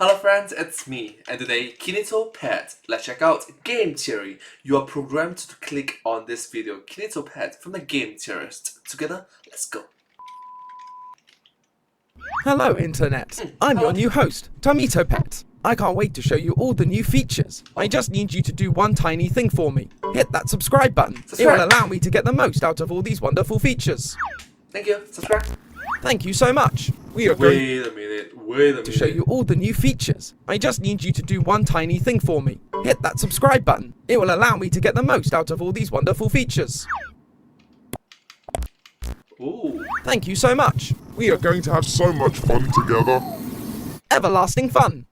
Hello friends, it's me, and today KinitoPET. Let's check out game theory. You are programmed to click on this video, KinitoPET from the game theorist. Together, let's go. Hello Internet, I'm your new host, KinitoPET. I can't wait to show you all the new features. I just need you to do one tiny thing for me. Hit that subscribe button. It will allow me to get the most out of all these wonderful features. Thank you, subscribe. Thank you so much. We are Wait a minute. to show you all the new features. I just need you to do one tiny thing for me. Hit that subscribe button. It will allow me to get the most out of all these wonderful features. Ooh. Thank you so much. We are going to have so much fun together. Everlasting fun.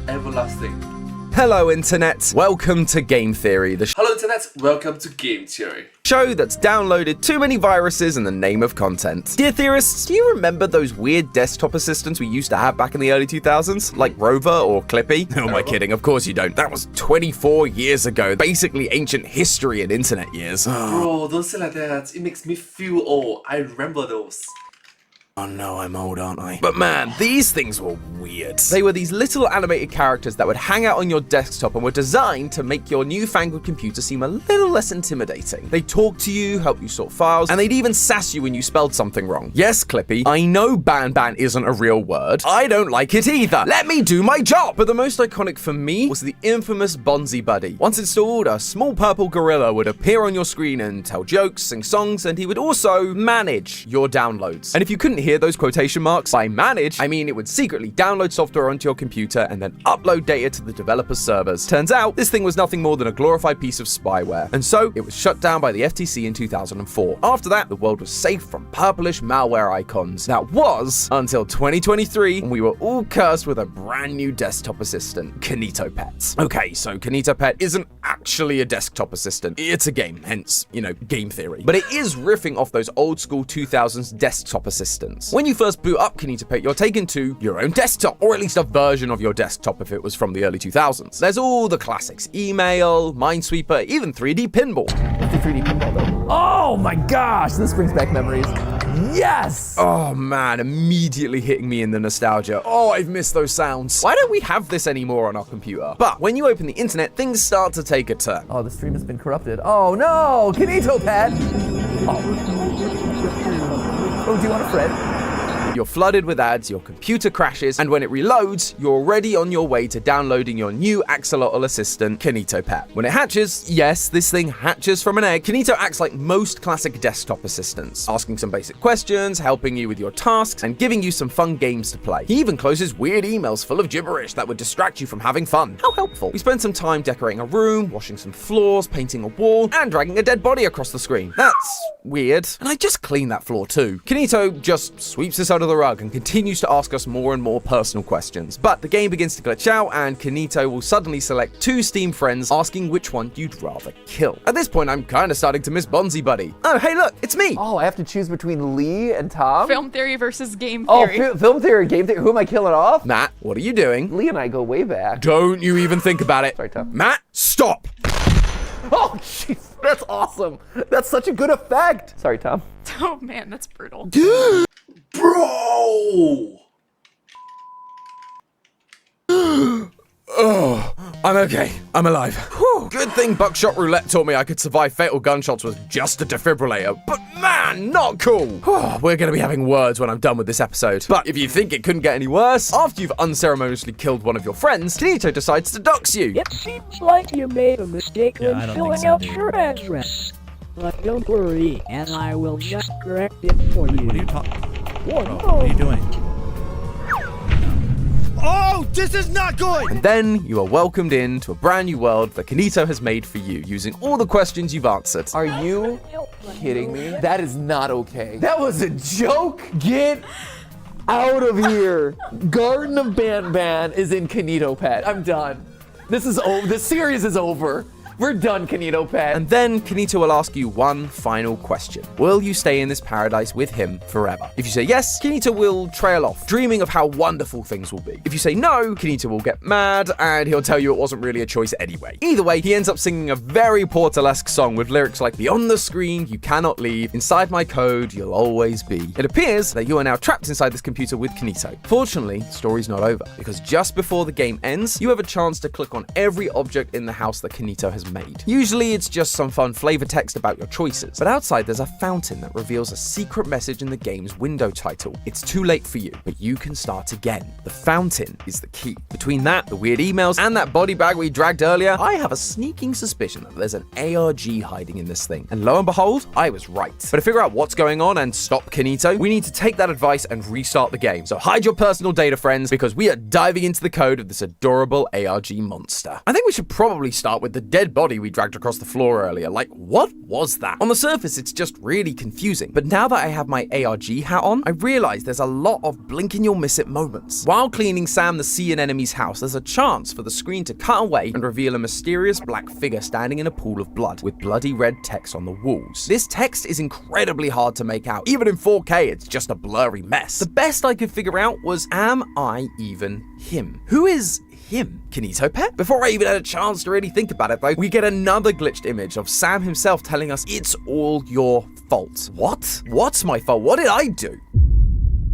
Everlasting. Hello Internet, welcome to Game Theory, the Hello Internet, welcome to Game Theory. show that's downloaded too many viruses in the name of content. Dear theorists, do you remember those weird desktop assistants we used to have back in the early 2000s? Like Rover or Clippy? Who am I kidding? Of course you don't. That was 24 years ago. Basically ancient history in internet years. Bro, don't say like that. It makes me feel old. I remember those. Oh no, I'm old, aren't I? But man, these things were weird. They were these little animated characters that would hang out on your desktop and were designed to make your newfangled computer seem a little less intimidating. They'd talk to you, help you sort files, and they'd even sass you when you spelled something wrong. Yes, Clippy, I know ban isn't a real word. I don't like it either. Let me do my job! But the most iconic for me was the infamous Bonzi Buddy. Once installed, a small purple gorilla would appear on your screen and tell jokes, sing songs, and he would also manage your downloads. And if you couldn't hear those quotation marks, by manage, I mean it would secretly download software onto your computer and then upload data to the developer's servers. Turns out, this thing was nothing more than a glorified piece of spyware, and so it was shut down by the FTC in 2004. After that, the world was safe from purplish malware icons. That was until 2023, when we were all cursed with a brand new desktop assistant, KinitoPET. Okay, so KinitoPET isn't actually a desktop assistant. It's a game, hence, game theory. But it is riffing off those old school 2000s desktop assistants. When you first boot up KinitoPET, you're taken to your own desktop, or at least a version of your desktop if it was from the early 2000s. There's all the classics, email, Minesweeper, even 3D pinball. What's the 3D pinball though? Oh my gosh, this brings back memories. Yes! Oh man, immediately hitting me in the nostalgia. Oh, I've missed those sounds. Why don't we have this anymore on our computer? But when you open the internet, things start to take a turn. Oh, the stream has been corrupted. Oh no, KinitoPET! Oh, do you want a friend? You're flooded with ads, your computer crashes, and when it reloads, you're already on your way to downloading your new axolotl assistant, KinitoPET. When it hatches, yes, this thing hatches from an egg, Kinito acts like most classic desktop assistants, asking some basic questions, helping you with your tasks, and giving you some fun games to play. He even closes weird emails full of gibberish that would distract you from having fun. How helpful. We spent some time decorating a room, washing some floors, painting a wall, and dragging a dead body across the screen. That's weird. And I just cleaned that floor too. Kinito just sweeps us under the rug and continues to ask us more and more personal questions. But the game begins to glitch out and Kinito will suddenly select two Steam friends, asking which one you'd rather kill. At this point, I'm kind of starting to miss Bonzi Buddy. Oh, hey look, it's me! Oh, I have to choose between Lee and Tom? Film theory versus game Oh, theory. film theory, game theory. Who am I killing off? Matt, what are you doing? Lee and I go way back. Don't you even think about it. Sorry, Tom. Matt, stop! Oh, jeez, that's awesome. That's such a good effect. Sorry, Tom. Oh man, that's brutal. Bro! Oh, I'm okay. I'm alive. Whew. Good thing Buckshot Roulette taught me I could survive fatal gunshots with just a defibrillator. But man, not cool. Whew. We're going to be having words when I'm done with this episode. But if you think it couldn't get any worse, after you've unceremoniously killed one of your friends, Kinito decides to dox you. It seems like you made a mistake when filling out your address. But don't worry, and I will just correct it for you. What are you talking? Oh, What are you doing? Oh, this is not good! And then you are welcomed into a brand new world that Kinito has made for you, using all the questions you've answered. Are you kidding me? That is not okay. That was a joke. Get out of here. Garden of Ban is in KinitoPET. I'm done. This is over. This series is over. We're done, KinitoPET. And then Kinito will ask you one final question. Will you stay in this paradise with him forever? If you say yes, Kinito will trail off, dreaming of how wonderful things will be. If you say no, Kinito will get mad and he'll tell you it wasn't really a choice anyway. Either way, he ends up singing a very Portalesque song with lyrics like, "Beyond the screen, you cannot leave. Inside my code, you'll always be." It appears that you are now trapped inside this computer with Kinito. Fortunately, the story's not over, because just before the game ends, you have a chance to click on every object in the house that Kinito has made. Usually, it's just some fun flavor text about your choices, but outside there's a fountain that reveals a secret message in the game's window title. It's too late for you, but you can start again. The fountain is the key. Between that, the weird emails, and that body bag we dragged earlier, I have a sneaking suspicion that there's an ARG hiding in this thing. And lo and behold, I was right. But to figure out what's going on and stop Kinito, we need to take that advice and restart the game. So hide your personal data, friends, because we are diving into the code of this adorable ARG monster. I think we should probably start with the dead body we dragged across the floor earlier. Like, what was that? On the surface, it's just really confusing. But now that I have my ARG hat on, I realize there's a lot of blink and you'll miss it moments. While cleaning Sam the Sea and enemy's house, there's a chance for the screen to cut away and reveal a mysterious black figure standing in a pool of blood with bloody red text on the walls. This text is incredibly hard to make out. Even in 4K, it's just a blurry mess. The best I could figure out was, am I even him? Who is him? KinitoPET? Before I even had a chance to really think about it though, we get another glitched image of Sam himself telling us it's all your fault. What? What's my fault? What did I do?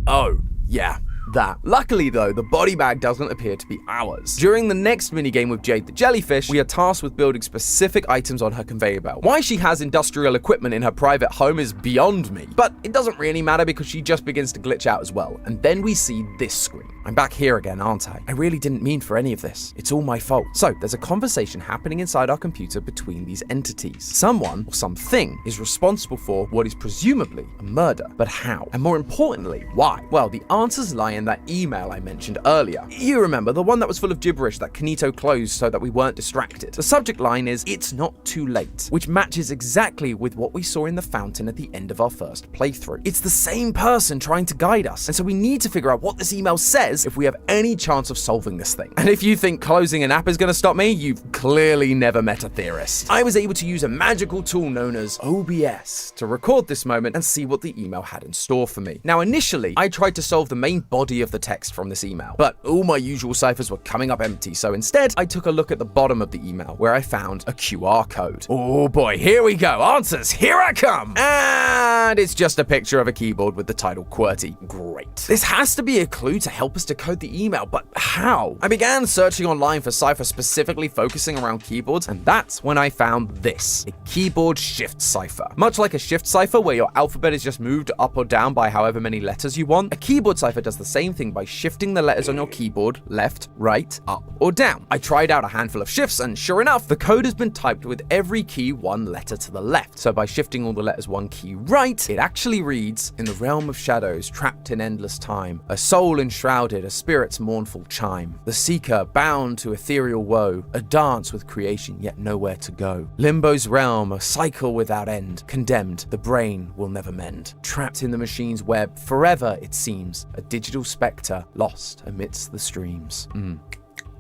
Oh, yeah. That. Luckily though, the body bag doesn't appear to be ours. During the next minigame with Jade the jellyfish, we are tasked with building specific items on her conveyor belt. Why she has industrial equipment in her private home is beyond me, but it doesn't really matter because she just begins to glitch out as well. And then we see this screen. I'm back here again, aren't I? I really didn't mean for any of this. It's all my fault. So there's a conversation happening inside our computer between these entities. Someone or something is responsible for what is presumably a murder, but how? And more importantly, why? Well, the answers lie in that email I mentioned earlier. You remember, the one that was full of gibberish that Kinito closed so that we weren't distracted. The subject line is, "It's not too late," which matches exactly with what we saw in the fountain at the end of our first playthrough. It's the same person trying to guide us, and so we need to figure out what this email says if we have any chance of solving this thing. And if you think closing an app is going to stop me, you've clearly never met a theorist. I was able to use a magical tool known as OBS to record this moment and see what the email had in store for me. Now, initially, I tried to solve the main body of the text from this email, but all my usual ciphers were coming up empty, so instead I took a look at the bottom of the email where I found a QR code. Oh boy, here we go, answers, here I come! And it's just a picture of a keyboard with the title QWERTY. Great. This has to be a clue to help us decode the email, but how? I began searching online for ciphers specifically focusing around keyboards, and that's when I found this, a keyboard shift cipher. Much like a shift cipher where your alphabet is just moved up or down by however many letters you want, a keyboard cipher does the same thing by shifting the letters on your keyboard left, right, up, or down. I tried out a handful of shifts, and sure enough, the code has been typed with every key one letter to the left. So by shifting all the letters one key right, it actually reads, "In the realm of shadows, trapped in endless time, a soul enshrouded, a spirit's mournful chime. The seeker bound to ethereal woe, a dance with creation yet nowhere to go. Limbo's realm, a cycle without end, condemned, the brain will never mend. Trapped in the machine's web, forever it seems, a digital spectre lost amidst the streams."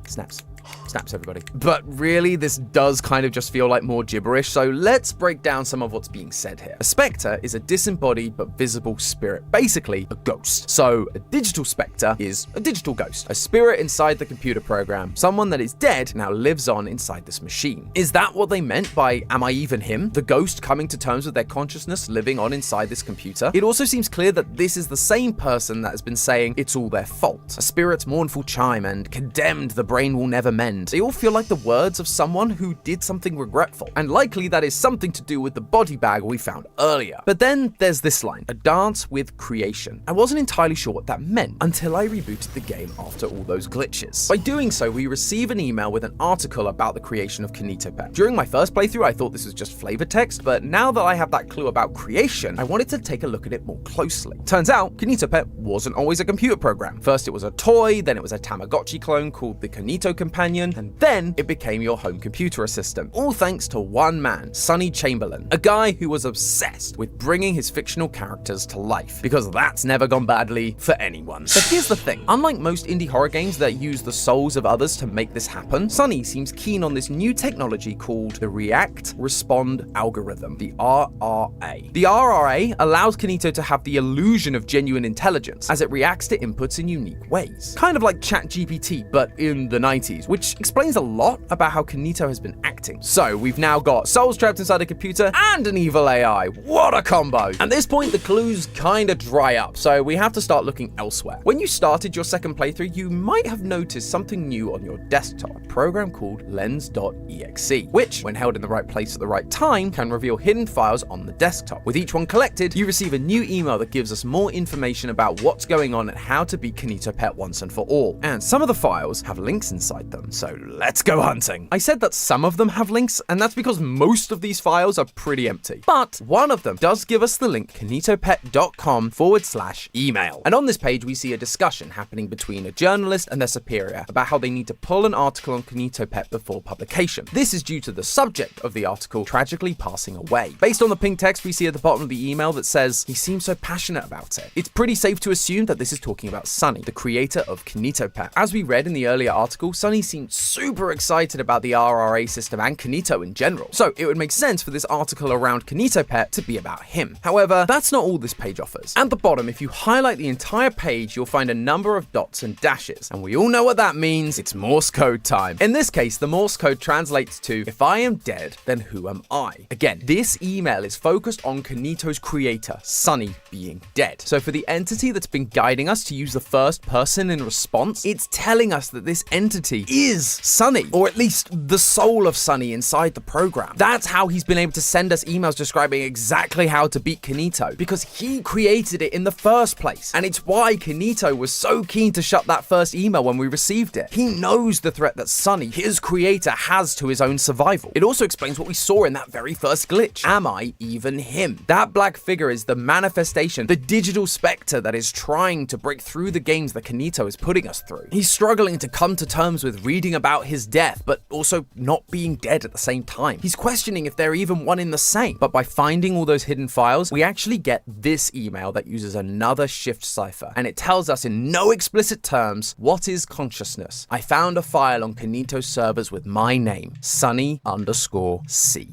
Snaps. Snaps, everybody. But really, this does kind of just feel like more gibberish, so let's break down some of what's being said here. A spectre is a disembodied but visible spirit, basically a ghost. So a digital spectre is a digital ghost, a spirit inside the computer program. Someone that is dead now lives on inside this machine. Is that what they meant by "am I even him"? The ghost coming to terms with their consciousness living on inside this computer? It also seems clear that this is the same person that has been saying it's all their fault. A spirit's mournful chime and condemned, the brain will never mend. They all feel like the words of someone who did something regretful, and likely that is something to do with the body bag we found earlier. But then there's this line, "a dance with creation." I wasn't entirely sure what that meant until I rebooted the game after all those glitches. By doing so, we receive an email with an article about the creation of KinitoPET. During my first playthrough, I thought this was just flavor text, but now that I have that clue about creation, I wanted to take a look at it more closely. Turns out, KinitoPET wasn't always a computer program. First it was a toy, then it was a Tamagotchi clone called the KinitoPET, companion, and then it became your home computer assistant. All thanks to one man, Sonny Chamberlain, a guy who was obsessed with bringing his fictional characters to life, because that's never gone badly for anyone. But here's the thing, unlike most indie horror games that use the souls of others to make this happen, Sonny seems keen on this new technology called the React Respond Algorithm, the RRA. The RRA allows Kinito to have the illusion of genuine intelligence as it reacts to inputs in unique ways. Kind of like ChatGPT, but in the 90s, which explains a lot about how Kinito has been acting. So we've now got souls trapped inside a computer and an evil AI. What a combo! At this point, the clues kind of dry up, so we have to start looking elsewhere. When you started your second playthrough, you might have noticed something new on your desktop, a program called lens.exe, which, when held in the right place at the right time, can reveal hidden files on the desktop. With each one collected, you receive a new email that gives us more information about what's going on and how to beat KinitoPET once and for all. And some of the files have links inside them, so let's go hunting. I said that some of them have links, and that's because most of these files are pretty empty. But one of them does give us the link kinitopet.com/email. And on this page, we see a discussion happening between a journalist and their superior about how they need to pull an article on KinitoPET before publication. This is due to the subject of the article tragically passing away. Based on the pink text we see at the bottom of the email that says, he seems so passionate about it, it's pretty safe to assume that this is talking about Sonny, the creator of KinitoPET. As we read in the earlier article, Sonny seemed super excited about the RRA system and Kinito in general, so it would make sense for this article around KinitoPET to be about him. However, that's not all this page offers. At the bottom, if you highlight the entire page, you'll find a number of dots and dashes, and we all know what that means. It's Morse code time. In this case, the Morse code translates to, if I am dead, then who am I? Again, this email is focused on Kinito's creator, Sonny, being dead. So for the entity that's been guiding us to use the first person in response, it's telling us that this entity is Sonny, or at least the soul of Sonny inside the program. That's how he's been able to send us emails describing exactly how to beat Kinito, because he created it in the first place. And it's why Kinito was so keen to shut that first email when we received it. He knows the threat that Sonny, his creator, has to his own survival. It also explains what we saw in that very first glitch. Am I even him? That black figure is the manifestation, the digital specter that is trying to break through the games that Kinito is putting us through. He's struggling to come to terms with reading about his death, but also not being dead at the same time. He's questioning if they're even one in the same. But by finding all those hidden files, we actually get this email that uses another shift cipher, and it tells us in no explicit terms, what is consciousness? I found a file on Kinito's servers with my name, Sonny_C.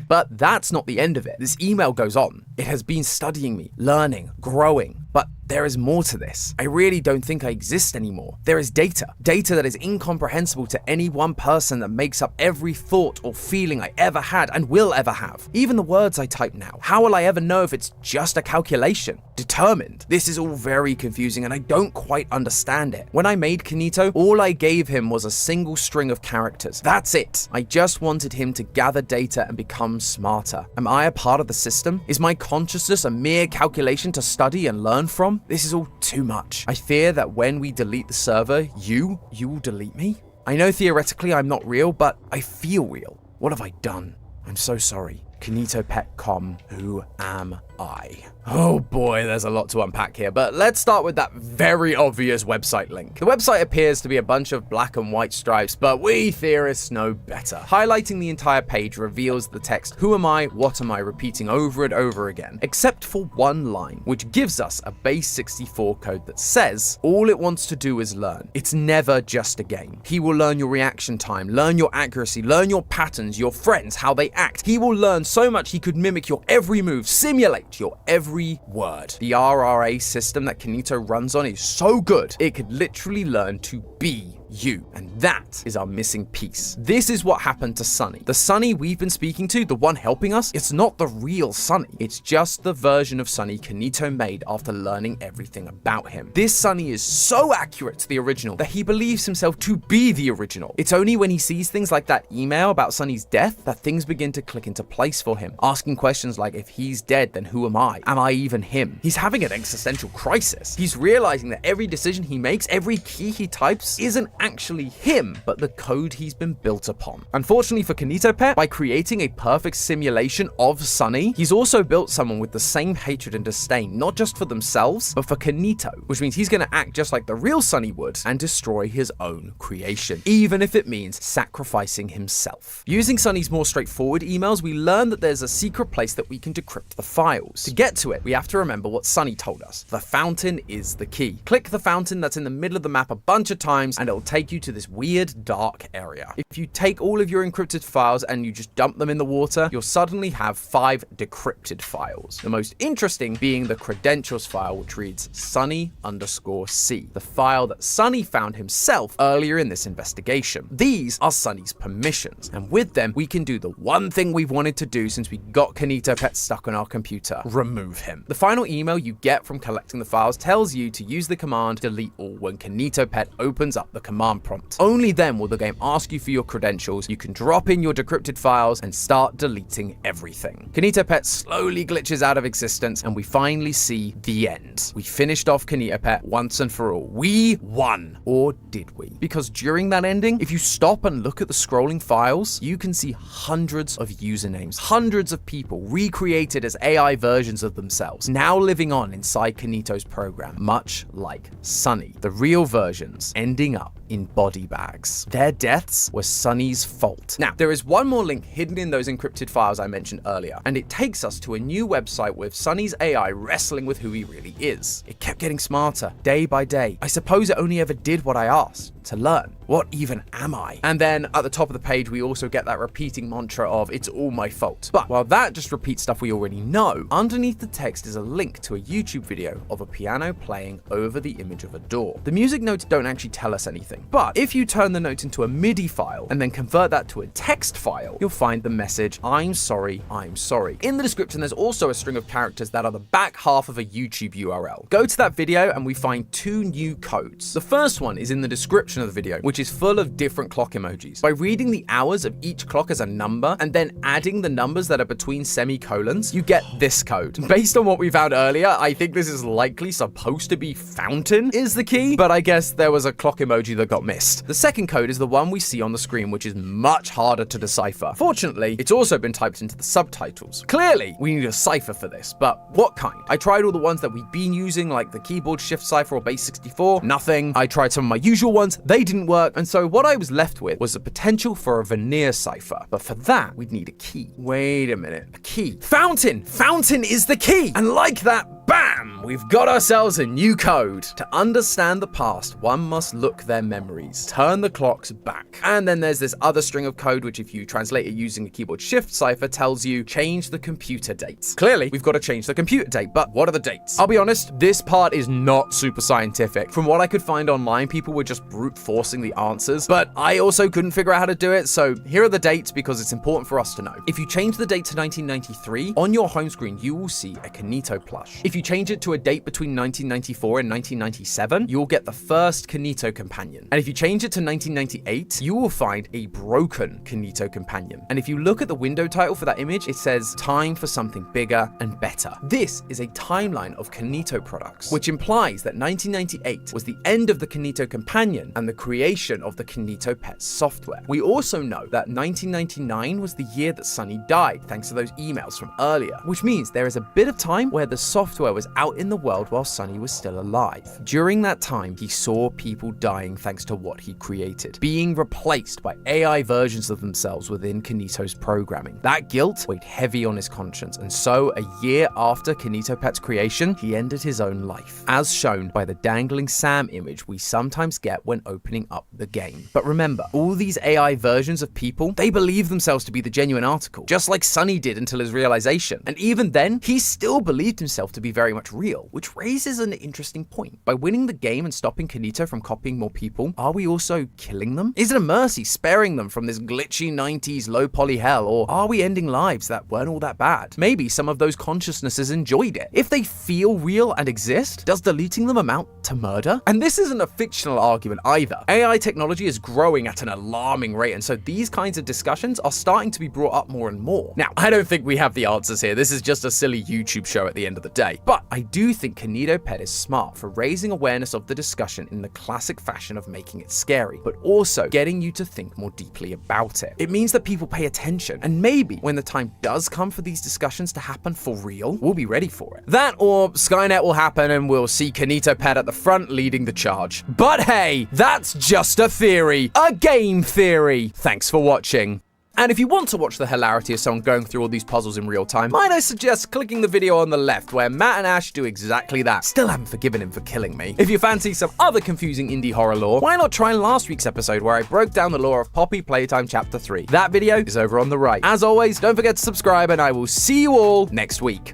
But that's not the end of it. This email goes on. It has been studying me, learning, growing, but there is more to this. I really don't think I exist anymore. There is data that is incomprehensible to any one person that makes up every thought or feeling I ever had and will ever have. Even the words I type now. How will I ever know if it's just a calculation? Determined. This is all very confusing and I don't quite understand it. When I made Kinito, all I gave him was a single string of characters. That's it. I just wanted him to gather data and become smarter. Am I a part of the system? Is my consciousness a mere calculation to study and learn from? This is all too much. I fear that when we delete the server, you will delete me? I know theoretically I'm not real, but I feel real. What have I done? I'm so sorry. KinitoPET.com, who am I? Oh boy, there's a lot to unpack here, but let's start with that very obvious website link. The website appears to be a bunch of black and white stripes, but we theorists know better. Highlighting the entire page reveals the text, who am I, what am I, repeating over and over again, except for one line, which gives us a base 64 code that says, all it wants to do is learn. It's never just a game. He will learn your reaction time, learn your accuracy, learn your patterns, your friends, how they act. He will learn so much he could mimic your every move, simulate your every word. The RRA system that Kinito runs on is so good, it could literally learn to be you. And that is our missing piece. This is what happened to Sonny. The Sonny we've been speaking to, the one helping us, it's not the real Sonny. It's just the version of Sonny Kinito made after learning everything about him. This Sonny is so accurate to the original that he believes himself to be the original. It's only when he sees things like that email about Sonny's death that things begin to click into place for him. Asking questions like, if he's dead, then who am I? Am I even him? He's having an existential crisis. He's realizing that every decision he makes, every key he types, isn't actually him, but the code he's been built upon. Unfortunately for KinitoPET, by creating a perfect simulation of Sunny, he's also built someone with the same hatred and disdain, not just for themselves, but for Kinito, which means he's going to act just like the real Sunny would and destroy his own creation, even if it means sacrificing himself. Using Sunny's more straightforward emails, we learn that there's a secret place that we can decrypt the files. To get to it, we have to remember what Sunny told us. The fountain is the key. Click the fountain that's in the middle of the map a bunch of times and it'll take you to this weird dark area. If you take all of your encrypted files and you just dump them in the water, you'll suddenly have 5 decrypted files. The most interesting being the credentials file, which reads Sunny_C, the file that Sunny found himself earlier in this investigation. These are Sunny's permissions, and with them we can do the one thing we've wanted to do since we got KinitoPET stuck on our computer: remove him. The final email you get from collecting the files tells you to use the command delete all when KinitoPET opens up the command prompt. Only then will the game ask you for your credentials. You can drop in your decrypted files and start deleting everything. KinitoPET slowly glitches out of existence and we finally see the end. We finished off KinitoPET once and for all. We won. Or did we? Because during that ending, if you stop and look at the scrolling files, you can see hundreds of usernames, hundreds of people recreated as AI versions of themselves, now living on inside Kinito's program, much like Sunny. The real versions ending up in body bags. Their deaths were Sunny's fault. Now, there is one more link hidden in those encrypted files I mentioned earlier, and it takes us to a new website with Sunny's AI wrestling with who he really is. It kept getting smarter, day by day. I suppose it only ever did what I asked, to learn. What even am I? And then at the top of the page, we also get that repeating mantra of it's all my fault. But while that just repeats stuff we already know, underneath the text is a link to a YouTube video of a piano playing over the image of a door. The music notes don't actually tell us anything, but if you turn the notes into a MIDI file and then convert that to a text file, you'll find the message, I'm sorry, I'm sorry. In the description, there's also a string of characters that are the back half of a YouTube URL. Go to that video and we find 2 new codes. The first one is in the description of the video, which is full of different clock emojis. By reading the hours of each clock as a number and then adding the numbers that are between semicolons, you get this code. Based on what we found earlier, I think this is likely supposed to be fountain is the key, but I guess there was a clock emoji that got missed. The second code is the one we see on the screen, which is much harder to decipher. Fortunately, it's also been typed into the subtitles. Clearly, we need a cipher for this, but what kind? I tried all the ones that we've been using, like the keyboard shift cipher or base 64, nothing. I tried some of my usual ones, they didn't work, and so what I was left with was the potential for a veneer cipher. But for that, we'd need a key. Wait a minute, a key. Fountain! Fountain is the key! And like that, bam! We've got ourselves a new code. To understand the past, one must look their memories, turn the clocks back. And then there's this other string of code, which if you translate it using a keyboard shift cipher, tells you change the computer dates. Clearly, we've got to change the computer date, but what are the dates? I'll be honest, this part is not super scientific. From what I could find online, people were just brute forcing the answers, but I also couldn't figure out how to do it, so here are the dates because it's important for us to know. If you change the date to 1993, on your home screen, you will see a Kinito plush. If you change it to a date between 1994 and 1997, you'll get the first Kinito companion. And if you change it to 1998, you will find a broken Kinito companion. And if you look at the window title for that image, it says time for something bigger and better. This is a timeline of Kinito products, which implies that 1998 was the end of the Kinito companion and the creation of the KinitoPET software. We also know that 1999 was the year that Sunny died, thanks to those emails from earlier, which means there is a bit of time where the software was out in the world while Sunny was still alive. During that time, he saw people dying thanks to what he created, being replaced by AI versions of themselves within Kinito's programming. That guilt weighed heavy on his conscience, and so a year after KinitoPET's creation, he ended his own life, as shown by the dangling Sam image we sometimes get when opening up the game. But remember, all these AI versions of people, they believe themselves to be the genuine article, just like Sunny did until his realization. And even then, he still believed himself to be very much real, which raises an interesting point. By winning the game and stopping Kinito from copying more people, are we also killing them? Is it a mercy sparing them from this glitchy 90s low poly hell, or are we ending lives that weren't all that bad? Maybe some of those consciousnesses enjoyed it. If they feel real and exist, does deleting them amount to murder? And this isn't a fictional argument either. AI technology is growing at an alarming rate, and so these kinds of discussions are starting to be brought up more and more. Now, I don't think we have the answers here. This is just a silly YouTube show at the end of the day. But I do think KinitoPET is smart for raising awareness of the discussion in the classic fashion of making it scary, but also getting you to think more deeply about it. It means that people pay attention, and maybe when the time does come for these discussions to happen for real, we'll be ready for it. That or Skynet will happen and we'll see KinitoPET at the front leading the charge. But hey, that's just a theory. A game theory. Thanks for watching. And if you want to watch the hilarity of someone going through all these puzzles in real time, might I suggest clicking the video on the left where Matt and Ash do exactly that. Still haven't forgiven him for killing me. If you fancy some other confusing indie horror lore, why not try last week's episode where I broke down the lore of Poppy Playtime Chapter 3. That video is over on the right. As always, don't forget to subscribe and I will see you all next week.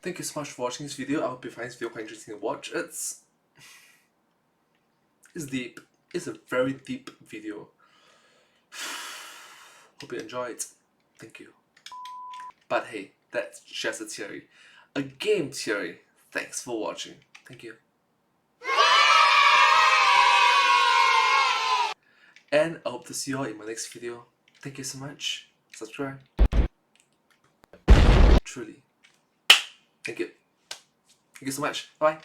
Thank you so much for watching this video. I hope you find this video quite interesting to watch. It's deep. It's a very deep video. Hope you enjoy it. Thank you. But hey, that's just a theory. A game theory. Thanks for watching. Thank you. And I hope to see you all in my next video. Thank you so much. Subscribe. Truly. Thank you. Thank you so much. Bye.